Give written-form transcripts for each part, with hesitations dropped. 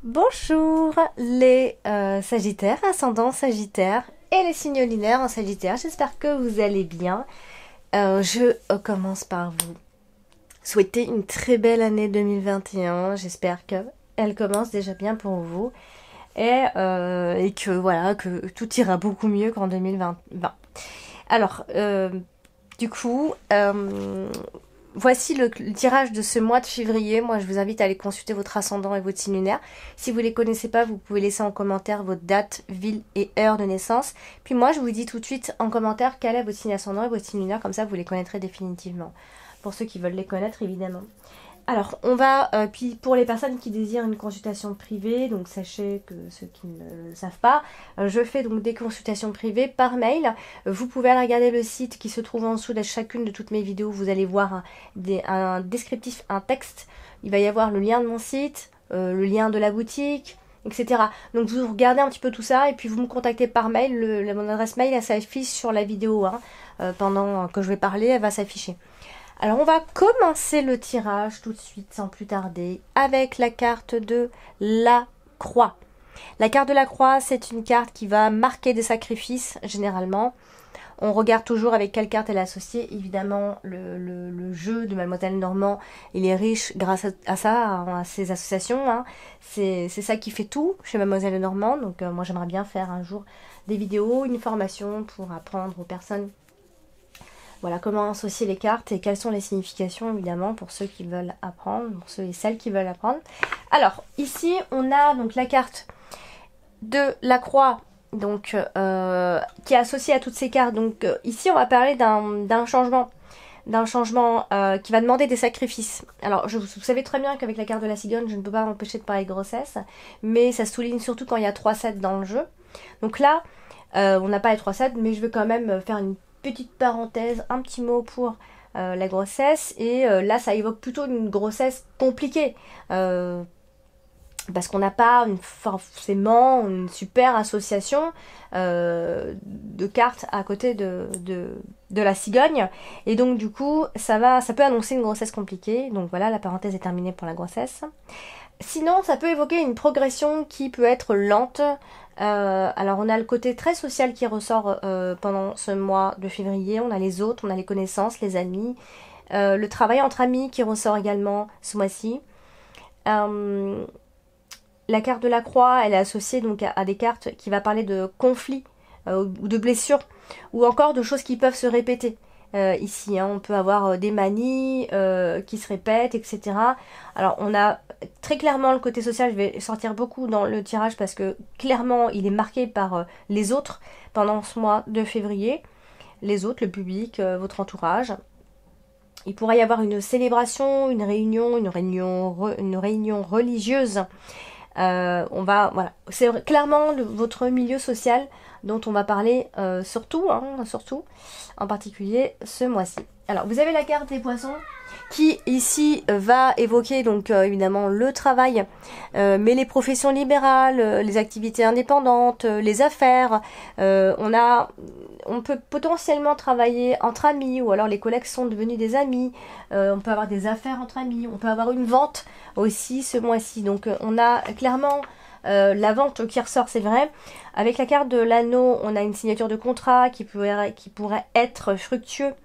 Bonjour les Sagittaires, ascendant Sagittaire et les signes lunaires en Sagittaire. J'espère que vous allez bien. Je commence par vous souhaiter une très belle année 2021. J'espère qu'elle commence déjà bien pour vous et que voilà, que tout ira beaucoup mieux qu'en 2020. Alors, du coup, voici le tirage de ce mois de février. Moi, je vous invite à aller consulter votre ascendant et votre signe lunaire. Si vous ne les connaissez pas, vous pouvez laisser en commentaire votre date, ville et heure de naissance. Puis moi, je vous dis tout de suite en commentaire quel est votre signe ascendant et votre signe lunaire. Comme ça, vous les connaîtrez définitivement. Pour ceux qui veulent les connaître, évidemment. Alors, on va, puis pour les personnes qui désirent une consultation privée, donc sachez que ceux qui ne le savent pas, je fais donc des consultations privées par mail. Vous pouvez aller regarder le site qui se trouve en dessous de chacune de toutes mes vidéos. Vous allez voir un descriptif, un texte. Il va y avoir le lien de mon site, le lien de la boutique, etc. Donc vous regardez un petit peu tout ça et puis vous me contactez par mail. Mon adresse mail, elle s'affiche sur la vidéo. Pendant que je vais parler, elle va s'afficher. Alors on va commencer le tirage tout de suite sans plus tarder avec la carte de la croix. La carte de la croix, c'est une carte qui va marquer des sacrifices généralement. On regarde toujours avec quelle carte elle est associée. Évidemment, le jeu de Mademoiselle Normand, il est riche grâce à ça, à ces associations. C'est ça qui fait tout chez Mademoiselle Normand. Donc moi j'aimerais bien faire un jour des vidéos, une formation pour apprendre aux personnes. Voilà, comment associer les cartes et quelles sont les significations, évidemment, pour ceux qui veulent apprendre, pour ceux et celles qui veulent apprendre. Alors, ici, on a donc la carte de la croix, donc, qui est associée à toutes ces cartes. Donc, ici, on va parler d'un changement qui va demander des sacrifices. Alors, vous savez très bien qu'avec la carte de la cigogne, je ne peux pas m'empêcher de parler de grossesse, mais ça se souligne surtout quand il y a 3-7 dans le jeu. Donc là, on n'a pas les 3-7, mais je vais quand même faire une petite parenthèse, un petit mot pour la grossesse. Et là, ça évoque plutôt une grossesse compliquée. Parce qu'on n'a pas forcément une super association de cartes à côté de la cigogne. Et donc, du coup, ça peut annoncer une grossesse compliquée. Donc voilà, la parenthèse est terminée pour la grossesse. Sinon, ça peut évoquer une progression qui peut être lente. Alors on a le côté très social qui ressort pendant ce mois de février. On a les autres, on a les connaissances, les amis. Le travail entre amis qui ressort également ce mois-ci. La carte de la croix, elle est associée donc à des cartes qui va parler de conflits ou de blessures ou encore de choses qui peuvent se répéter. Ici, on peut avoir des manies qui se répètent, etc. Alors, on a très clairement le côté social, je vais sortir beaucoup dans le tirage parce que clairement, il est marqué par les autres pendant ce mois de février. Les autres, le public, votre entourage. Il pourrait y avoir une célébration, une réunion religieuse. Voilà, c'est clairement votre milieu social dont on va parler surtout, en particulier ce mois-ci. Alors, vous avez la carte des poissons qui ici va évoquer donc évidemment le travail, mais les professions libérales, les activités indépendantes, les affaires. On peut potentiellement travailler entre amis ou alors les collègues sont devenus des amis. On peut avoir des affaires entre amis. On peut avoir une vente aussi ce mois-ci. Donc on a clairement la vente qui ressort, c'est vrai. Avec la carte de l'anneau, on a une signature de contrat qui pourrait être fructueux.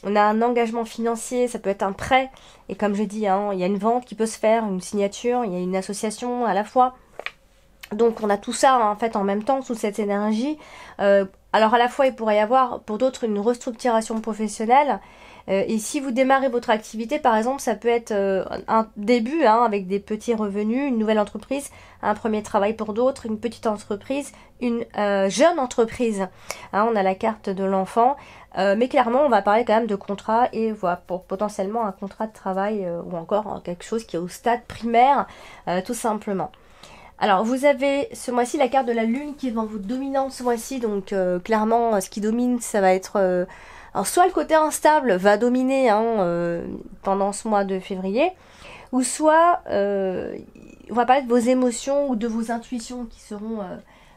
On a un engagement financier, ça peut être un prêt. Et comme je dis, il y a une vente qui peut se faire, une signature, il y a une association à la fois. Donc on a tout ça en fait en même temps, sous cette énergie. Alors à la fois il pourrait y avoir pour d'autres une restructuration professionnelle. Et si vous démarrez votre activité par exemple, ça peut être un début avec des petits revenus, une nouvelle entreprise, un premier travail pour d'autres, une petite entreprise, une jeune entreprise. On a la carte de l'enfant. Mais clairement on va parler quand même de contrat et voilà, pour potentiellement un contrat de travail ou encore quelque chose qui est au stade primaire tout simplement. Alors vous avez ce mois-ci la carte de la lune qui est devant votre dominante ce mois-ci, donc clairement ce qui domine ça va être alors soit le côté instable va dominer pendant ce mois de février, ou soit on va parler de vos émotions ou de vos intuitions qui seront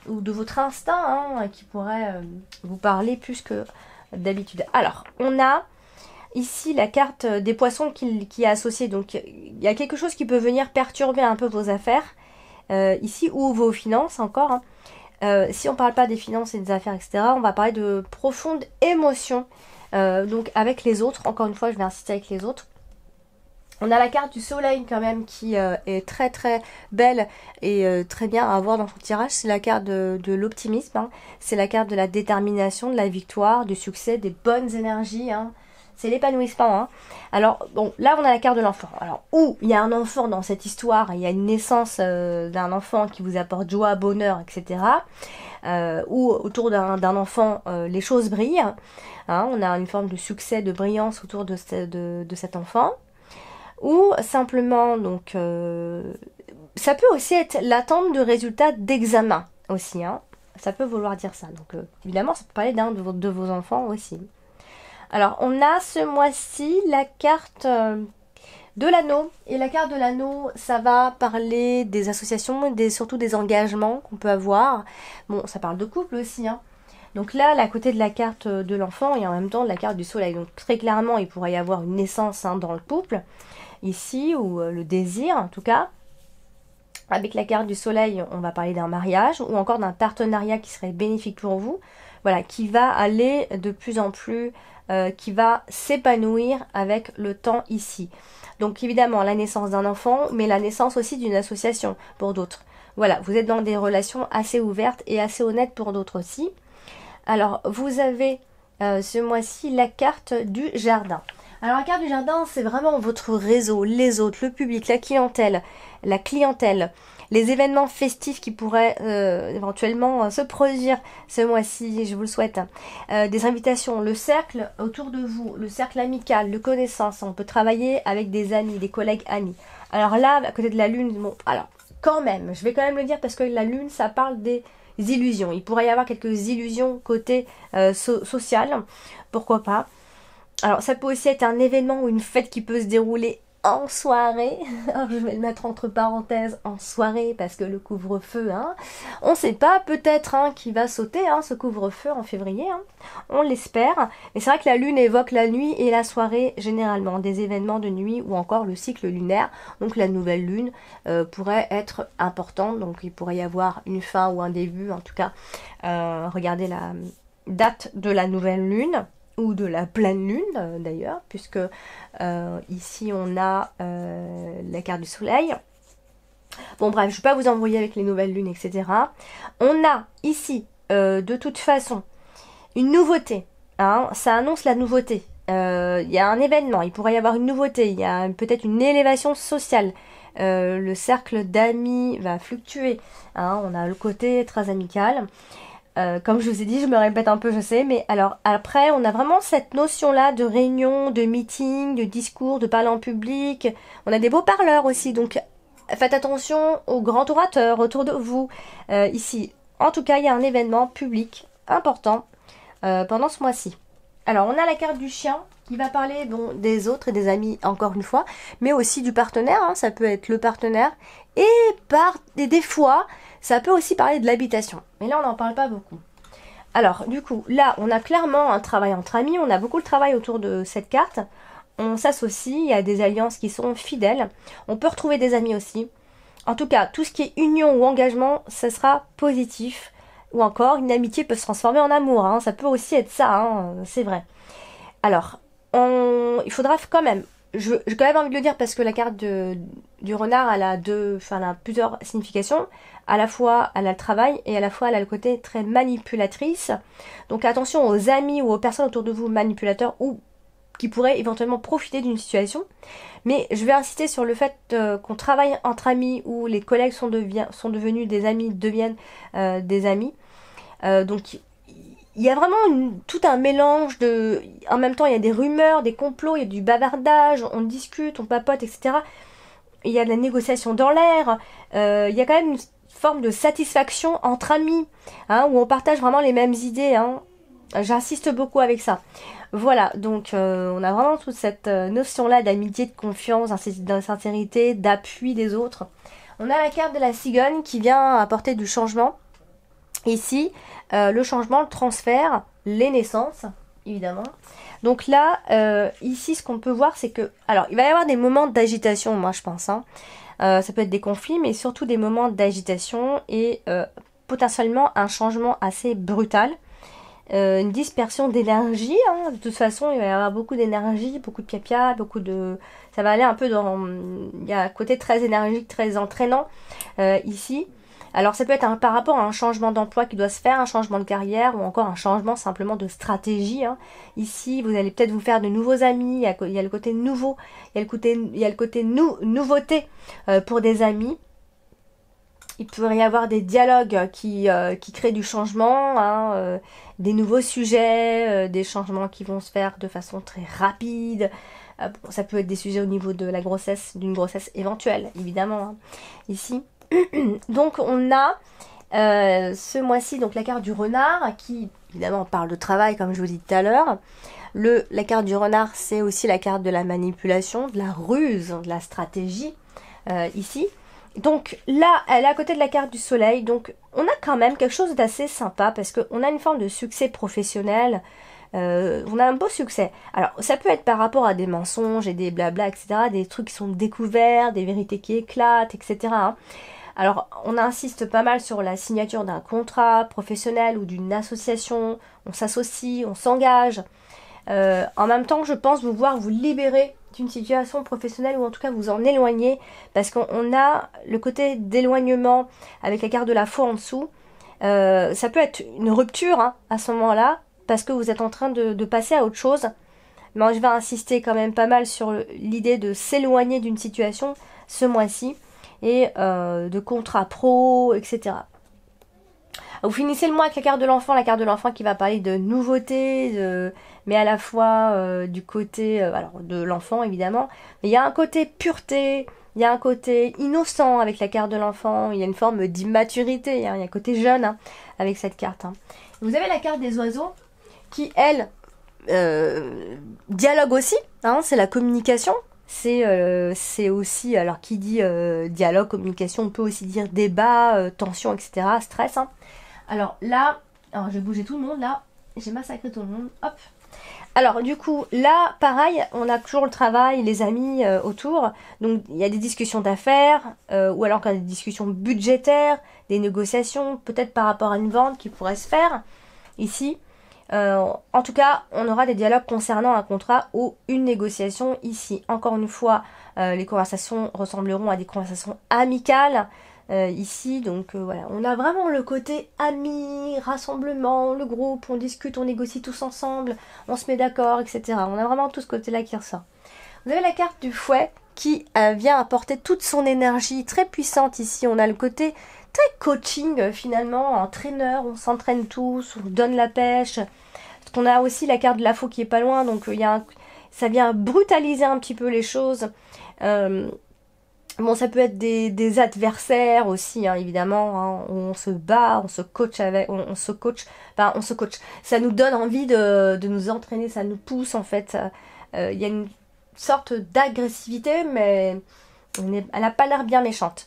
ou de votre instinct qui pourrait vous parler plus que d'habitude. Alors on a ici la carte des poissons qui est associée, donc il y a quelque chose qui peut venir perturber un peu vos affaires. ici, ou vos finances encore, hein. Si on parle pas des finances et des affaires, etc., on va parler de profondes émotions, donc avec les autres. Encore une fois, je vais insister avec les autres. On a la carte du soleil quand même qui est très très belle et très bien à avoir dans son tirage. C'est la carte de l'optimisme, hein. C'est la carte de la détermination, de la victoire, du succès, des bonnes énergies, hein. C'est l'épanouissement, hein. Alors, bon, là on a la carte de l'enfant. Alors, où il y a un enfant dans cette histoire, il y a une naissance d'un enfant qui vous apporte joie, bonheur, etc. Ou autour d'un enfant, les choses brillent, hein. On a une forme de succès, de brillance autour de cet enfant. Ou simplement, donc, ça peut aussi être l'attente de résultats d'examen aussi, hein. Ça peut vouloir dire ça. Donc, évidemment, ça peut parler d'un de vos enfants aussi. Alors, on a ce mois-ci la carte de l'anneau. Et la carte de l'anneau, ça va parler des associations, surtout des engagements qu'on peut avoir. Bon, ça parle de couple aussi, hein. Donc là, à côté de la carte de l'enfant et en même temps de la carte du soleil. Donc très clairement, il pourrait y avoir une naissance, hein, dans le couple, ici, ou le désir en tout cas. Avec la carte du soleil, on va parler d'un mariage ou encore d'un partenariat qui serait bénéfique pour vous. Voilà, qui va aller de plus en plus, qui va s'épanouir avec le temps ici. Donc évidemment, la naissance d'un enfant, mais la naissance aussi d'une association pour d'autres. Voilà, vous êtes dans des relations assez ouvertes et assez honnêtes pour d'autres aussi. Alors, vous avez ce mois-ci la carte du jardin. Alors, la carte du jardin, c'est vraiment votre réseau, les autres, le public, la clientèle, les événements festifs qui pourraient éventuellement se produire ce mois-ci, je vous le souhaite. Des invitations, le cercle autour de vous, le cercle amical, de connaissances. On peut travailler avec des amis, des collègues amis. Alors là, à côté de la lune, bon, alors, quand même, je vais quand même le dire parce que la lune, ça parle des illusions. Il pourrait y avoir quelques illusions côté social, pourquoi pas. Alors ça peut aussi être un événement ou une fête qui peut se dérouler en soirée. Alors je vais le mettre entre parenthèses en soirée parce que le couvre-feu, hein, on sait pas, peut-être, hein, qui va sauter, hein, ce couvre-feu en février, hein, on l'espère. Mais c'est vrai que la lune évoque la nuit et la soirée généralement, des événements de nuit ou encore le cycle lunaire. Donc la nouvelle lune pourrait être importante, donc il pourrait y avoir une fin ou un début, en tout cas. Regardez la date de la nouvelle lune ou de la pleine lune d'ailleurs, puisque ici on a la carte du soleil. Bon bref, je ne vais pas vous embrouiller avec les nouvelles lunes, etc. On a ici, de toute façon, une nouveauté, hein, ça annonce la nouveauté. Il y a un événement, il pourrait y avoir une nouveauté, il y a peut-être une élévation sociale. Le cercle d'amis va fluctuer, hein, on a le côté très amical. Comme je vous ai dit, je me répète un peu, je sais, mais alors après, on a vraiment cette notion-là de réunion, de meeting, de discours, de parler en public. On a des beaux parleurs aussi, donc faites attention aux grands orateurs autour de vous. Ici, en tout cas, il y a un événement public important pendant ce mois-ci. Alors, on a la carte du chien qui va parler, bon, des autres et des amis, encore une fois, mais aussi du partenaire, hein, ça peut être le partenaire, et des fois, ça peut aussi parler de l'habitation. Mais là, on n'en parle pas beaucoup. Alors, du coup, là, on a clairement un travail entre amis, on a beaucoup de travail autour de cette carte. On s'associe, il y a des alliances qui sont fidèles. On peut retrouver des amis aussi. En tout cas, tout ce qui est union ou engagement, ça sera positif. Ou encore, une amitié peut se transformer en amour, hein. Ça peut aussi être ça, hein, c'est vrai. Alors, il faudra quand même, j'ai quand même envie de le dire parce que la carte du renard, elle a plusieurs significations. À la fois, elle a le travail et à la fois, elle a le côté très manipulatrice. Donc attention aux amis ou aux personnes autour de vous manipulateurs ou qui pourraient éventuellement profiter d'une situation. Mais je vais insister sur le fait qu'on travaille entre amis ou les collègues sont devenus des amis, deviennent des amis. Donc il y a vraiment tout un mélange de... En même temps, il y a des rumeurs, des complots, il y a du bavardage, on discute, on papote, etc. Il y a de la négociation dans l'air. Il y a quand même une forme de satisfaction entre amis, hein, où on partage vraiment les mêmes idées, hein. J'insiste beaucoup avec ça. Voilà, donc on a vraiment toute cette notion-là d'amitié, de confiance, de sincérité, d'appui des autres. On a la carte de la cigogne qui vient apporter du changement. Ici, le changement, le transfert, les naissances. évidemment. Donc là, ici, ce qu'on peut voir, c'est que... Alors, il va y avoir des moments d'agitation, moi, je pense. Hein. Ça peut être des conflits, mais surtout des moments d'agitation et potentiellement un changement assez brutal. Une dispersion d'énergie. Hein. De toute façon, il va y avoir beaucoup d'énergie, beaucoup de piapia, beaucoup de... Ça va aller un peu dans... Il y a un côté très énergique, très entraînant ici. Alors ça peut être par rapport à un changement d'emploi qui doit se faire, un changement de carrière ou encore un changement simplement de stratégie. Hein. Ici, vous allez peut-être vous faire de nouveaux amis, il y a le côté nouveau, il y a le côté nouveauté pour des amis. Il pourrait y avoir des dialogues qui créent du changement, hein, des nouveaux sujets, des changements qui vont se faire de façon très rapide. Ça peut être des sujets au niveau de la grossesse, d'une grossesse éventuelle, évidemment, hein, ici. Donc on a ce mois-ci donc la carte du renard qui évidemment parle de travail comme je vous dis tout à l'heure. La carte du renard c'est aussi la carte de la manipulation, de la ruse, de la stratégie ici. Donc là elle est à côté de la carte du soleil, donc on a quand même quelque chose d'assez sympa parce qu'on a une forme de succès professionnel. On a un beau succès. Alors ça peut être par rapport à des mensonges et des blabla etc, des trucs qui sont découverts, des vérités qui éclatent etc. Hein. Alors, on insiste pas mal sur la signature d'un contrat professionnel ou d'une association. On s'associe, on s'engage. En même temps, je pense voir vous libérer d'une situation professionnelle ou en tout cas vous en éloigner parce qu'on a le côté d'éloignement avec la carte de la faux en dessous. Ça peut être une rupture hein, à ce moment-là parce que vous êtes en train de passer à autre chose. Mais je vais insister quand même pas mal sur l'idée de s'éloigner d'une situation ce mois-ci. Et de contrats pro, etc. Vous finissez le mois avec la carte de l'enfant qui va parler de nouveautés, mais à la fois du côté alors de l'enfant évidemment, mais il y a un côté pureté, il y a un côté innocent avec la carte de l'enfant, il y a une forme d'immaturité, hein, il y a un côté jeune hein, avec cette carte. Hein. Vous avez la carte des oiseaux qui, elle, dialogue aussi, hein, c'est la communication. C'est aussi, alors qui dit dialogue, communication, on peut aussi dire débat, tension, etc., stress. Hein. Alors là, alors je vais bouger tout le monde là, j'ai massacré tout le monde, hop. Alors du coup, là, pareil, on a toujours le travail, les amis autour, donc il y a des discussions d'affaires, ou alors quand il y a des discussions budgétaires, des négociations, peut-être par rapport à une vente qui pourrait se faire ici. En tout cas, on aura des dialogues concernant un contrat ou une négociation ici. Encore une fois, les conversations ressembleront à des conversations amicales ici. Donc voilà, on a vraiment le côté ami, rassemblement, le groupe, on discute, on négocie tous ensemble, on se met d'accord, etc. On a vraiment tout ce côté-là qui ressort. Vous avez la carte du fouet qui vient apporter toute son énergie très puissante ici. On a le côté très coaching finalement, entraîneur, on s'entraîne tous, on donne la pêche. Parce qu'on a aussi la carte de la faux qui est pas loin, donc ça vient brutaliser un petit peu les choses. Bon, ça peut être des adversaires aussi, hein, évidemment, hein, où on se bat, on se coach avec, on se coach, enfin on se coach. Ça nous donne envie de nous entraîner, ça nous pousse en fait. Il y a une sorte d'agressivité, mais elle n'a pas l'air bien méchante.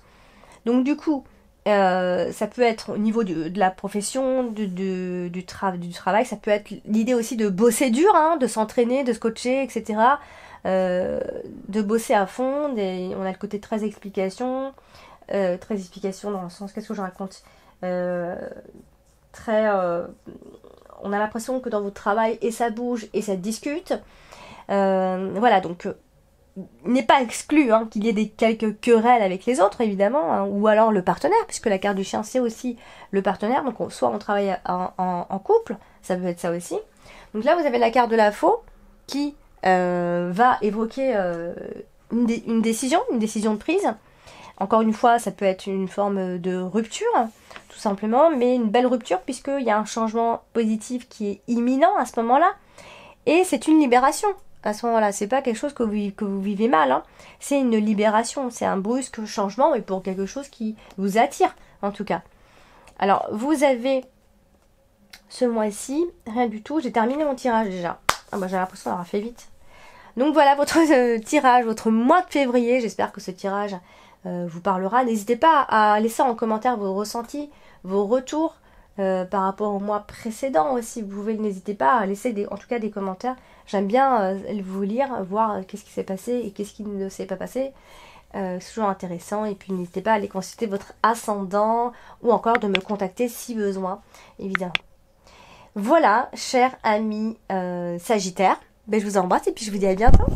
Donc du coup, ça peut être au niveau de la profession, du travail, ça peut être l'idée aussi de bosser dur, hein, de s'entraîner, de se coacher, etc. De bosser à fond, on a le côté très explication dans le sens, qu'est-ce que je raconte on a l'impression que dans votre travail, et ça bouge, et ça discute. Voilà, donc n'est pas exclu hein, qu'il y ait quelques querelles avec les autres évidemment hein, ou alors le partenaire puisque la carte du chien c'est aussi le partenaire donc soit on travaille en couple, ça peut être ça aussi. Donc là vous avez la carte de la faux qui va évoquer une décision de prise. Encore une fois ça peut être une forme de rupture tout simplement, mais une belle rupture puisqu'il y a un changement positif qui est imminent à ce moment là et c'est une libération. À ce moment-là, c'est pas quelque chose que vous vivez mal, hein. C'est une libération, c'est un brusque changement, et pour quelque chose qui vous attire, en tout cas. Alors, vous avez ce mois-ci, rien du tout, j'ai terminé mon tirage déjà. Ah bah j'ai l'impression d'avoir fait vite. Donc voilà votre tirage, votre mois de février, j'espère que ce tirage vous parlera. N'hésitez pas à laisser en commentaire vos ressentis, vos retours, par rapport au mois précédent aussi. Vous pouvez, n'hésitez pas à laisser en tout cas des commentaires. J'aime bien vous lire, voir qu'est-ce qui s'est passé et qu'est-ce qui ne s'est pas passé. C'est toujours intéressant. Et puis n'hésitez pas à aller consulter votre ascendant ou encore de me contacter si besoin, évidemment. Voilà, chers amis Sagittaires, ben, je vous embrasse et puis je vous dis à bientôt.